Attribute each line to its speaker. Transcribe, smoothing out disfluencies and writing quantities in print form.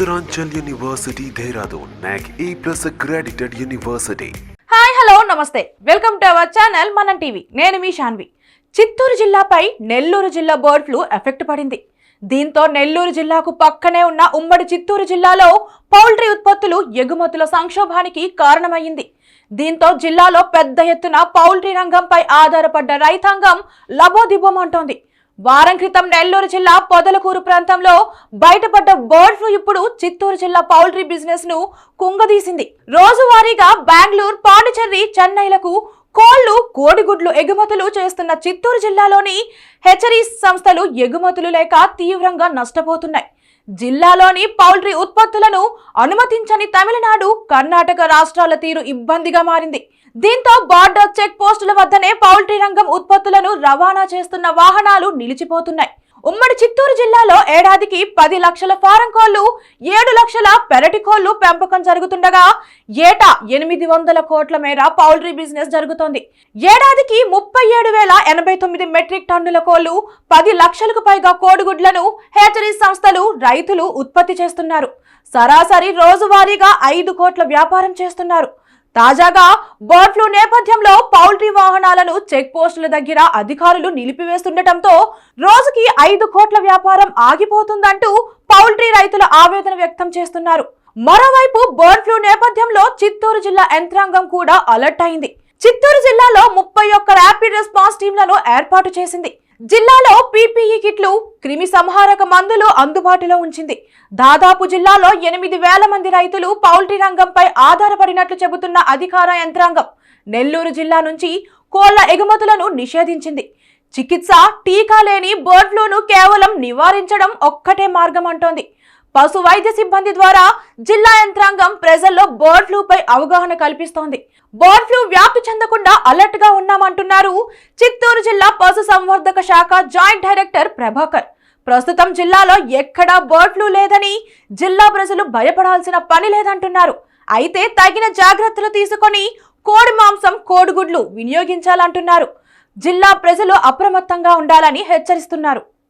Speaker 1: Uttaranchal University, Dehradun, NAC A+ accredited university.
Speaker 2: Hi hello నమస్తే welcome to our channel మనం TV. నేను మీ శాన్వి. చిత్తూరు జిల్లాపై నెల్లూరు జిల్లా bird flu effect పడింది. దీంతో నెల్లూరు జిల్లాకు పక్కనే ఉన్న ఉమ్మడి చిత్తూరు జిల్లాలో పౌల్ట్రీ ఉత్పత్తులు ఎగుమతుల సంక్షోభానికి కారణమైంది. దీంతో జిల్లాలో పెద్ద ఎత్తున పౌల్ట్రీ రంగంపై ఆధారపడ్డ రైతాంగం లబోదిబోమంటోంది. వారం క్రితం నెల్లూరు జిల్లా పొదలకూరు ప్రాంతంలో బయటపడ్డ బర్డ్ ఫ్లూ ఇప్పుడు చిత్తూరు జిల్లా పౌల్ట్రీ బిజినెస్ ను కుంగదీసింది. రోజువారీగా బెంగళూరు, పాండిచ్చేరి, చెన్నైలకు కోళ్లు, కోడిగుడ్లు ఎగుమతులు చేస్తున్న చిత్తూరు జిల్లాలోని హెచరీస్ సంస్థలు ఎగుమతులు లేక తీవ్రంగా నష్టపోతున్నాయి. జిల్లాలోని పౌల్ట్రీ ఉత్పత్తులను అనుమతించని తమిళనాడు, కర్ణాటక రాష్ట్రాల తీరు ఇబ్బందిగా మారింది. దీంతో బార్డర్ చెక్ పోస్టుల వద్దనే పౌల్ట్రీ రంగం ఉత్పత్తులను రవాణా చేస్తున్న వాహనాలు నిలిచిపోతున్నాయి. ఉమ్మడి చిత్తూరు జిల్లాలో ఏడాదికి 10 లక్షల ఫారం కోళ్లు, 7 లక్షల పెరటి కోళ్లు పెంపకం జరుగుతుండగా ఏటా 800 కోట్ల మేర పౌల్ట్రీ బిజినెస్ జరుగుతోంది. ఏడాదికి 37,089 మెట్రిక్ టన్నుల కోళ్లు, 10 లక్షలకు పైగా కోడిగుడ్లను హేచరీస్ సంస్థలు, రైతులు ఉత్పత్తి చేస్తున్నారు. సరాసరి రోజువారీగా 5 కోట్ల వ్యాపారం చేస్తున్నారు. తాజాగా బర్డ్ ఫ్లూ నేపథ్యంలో పౌల్ట్రీ వాహనాలను చెక్ పోస్టుల దగ్గర అధికారులు నిలిపివేస్తుండటంతో రోజుకి 5 కోట్ల వ్యాపారం ఆగిపోతుందంటూ పౌల్ట్రీ రైతుల ఆవేదన వ్యక్తం చేస్తున్నారు. మరోవైపు బర్డ్ ఫ్లూ నేపథ్యంలో చిత్తూరు జిల్లా యంత్రాంగం కూడా అలర్ట్ అయింది. చిత్తూరు జిల్లాలో 31 ర్యాపిడ్ రెస్పాన్స్ టీంలను ఏర్పాటు చేసింది. జిల్లాలో పీపీఈ కిట్లు, క్రిమి సంహారక మందులు అందుబాటులో ఉంచింది. దాదాపు జిల్లాలో 8,000 మంది రైతులు పౌల్ట్రీ రంగంపై ఆధారపడినట్లు చెబుతున్న అధికార యంత్రాంగం నెల్లూరు జిల్లా నుంచి కోళ్ల ఎగుమతులను నిషేధించింది. చికిత్స, టీకా లేని బర్డ్ ఫ్లూను కేవలం నివారించడం ఒక్కటే మార్గం అంటోంది. పశు వైద్య సిబ్బంది ద్వారా జిల్లా యంత్రాంగం ప్రజల్లో బర్డ్ ఫ్లూపై అవగాహన కల్పిస్తోంది. బర్డ్ ఫ్లూ వ్యాప్తి చెందకుండా అలర్ట్ గా ఉన్నామంటున్నారు చిత్తూరు జిల్లా పశు సంవర్ధక శాఖ జాయింట్ డైరెక్టర్ ప్రభాకర్. ప్రస్తుతం జిల్లాలో ఎక్కడా బర్డ్ ఫ్లూ లేదని, జిల్లా ప్రజలు భయపడాల్సిన పని లేదంటున్నారు. అయితే తగిన జాగ్రత్తలు తీసుకొని కోడి మాంసం, కోడిగుడ్లు వినియోగించాలంటున్నారు. జిల్లా ప్రజలు అప్రమత్తంగా ఉండాలని హెచ్చరిస్తున్నారు.